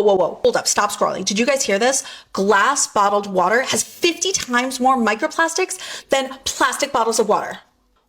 Whoa, hold up, stop scrolling. Did you guys hear this? Glass bottled water has 50 times more microplastics than plastic bottles of water.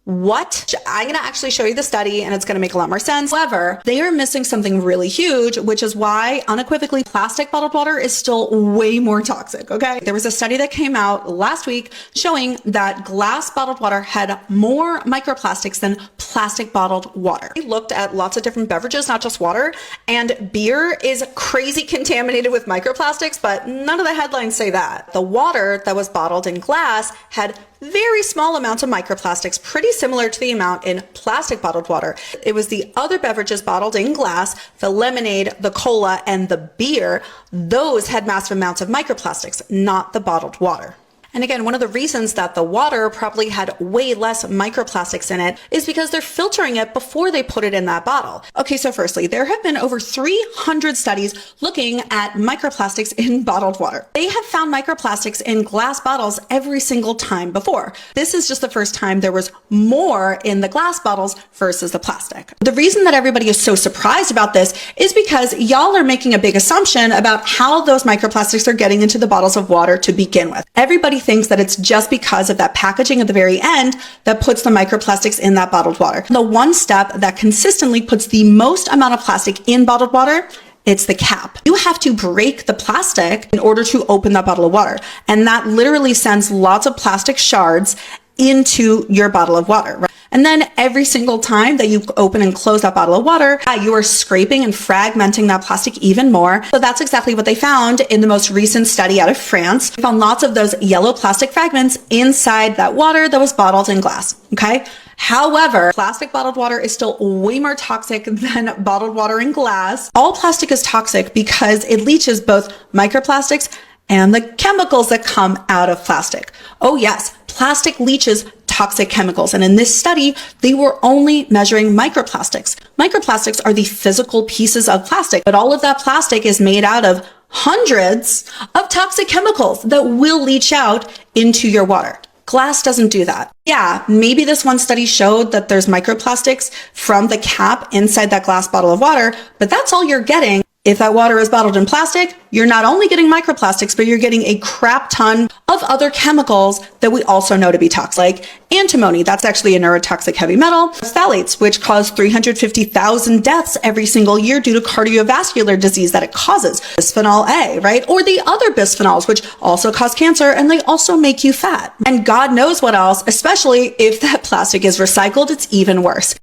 What? I'm going to actually show you the study and it's going to make a lot more sense. However, they are missing something really huge, which is why unequivocally plastic bottled water is still way more toxic. Okay. There was a study that came out last week showing that glass bottled water had more microplastics than plastic bottled water. We looked at lots of different beverages, not just water, and beer is crazy contaminated with microplastics, but none of the headlines say that. The water that was bottled in glass had very small amounts of microplastics, pretty similar to the amount in plastic bottled water. It was the other beverages bottled in glass, the lemonade, the cola, and the beer. Those had massive amounts of microplastics, not the bottled water. And again, one of the reasons that the water probably had way less microplastics in it is because they're filtering it before they put it in that bottle. Okay, so firstly, there have been over 300 studies looking at microplastics in bottled water. They have found microplastics in glass bottles every single time before. This is just the first time there was more in the glass bottles versus the plastic. The reason that everybody is so surprised about this is because y'all are making a big assumption about how those microplastics are getting into the bottles of water to begin with. Everybody thinks that it's just because of that packaging at the very end that puts the microplastics in that bottled water. The one step that consistently puts the most amount of plastic in bottled water, it's the cap. You have to break the plastic in order to open that bottle of water. And that literally sends lots of plastic shards into your bottle of water. Right? And then every single time that you open and close that bottle of water, you are scraping and fragmenting that plastic even more. So that's exactly what they found in the most recent study out of France. They found lots of those yellow plastic fragments inside that water that was bottled in glass. Okay. However, plastic bottled water is still way more toxic than bottled water in glass. All plastic is toxic because it leaches both microplastics and the chemicals that come out of plastic. Oh yes, plastic leaches toxic chemicals. And in this study, they were only measuring microplastics. Microplastics are the physical pieces of plastic, but all of that plastic is made out of hundreds of toxic chemicals that will leach out into your water. Glass doesn't do that. Yeah, maybe this one study showed that there's microplastics from the cap inside that glass bottle of water, but that's all you're getting. If that water is bottled in plastic, you're not only getting microplastics, but you're getting a crap ton of other chemicals that we also know to be toxic, like antimony. That's actually a neurotoxic heavy metal. Phthalates, which cause 350,000 deaths every single year due to cardiovascular disease that it causes. Bisphenol A, right? Or the other bisphenols, which also cause cancer, and they also make you fat. And God knows what else, especially if that plastic is recycled, it's even worse.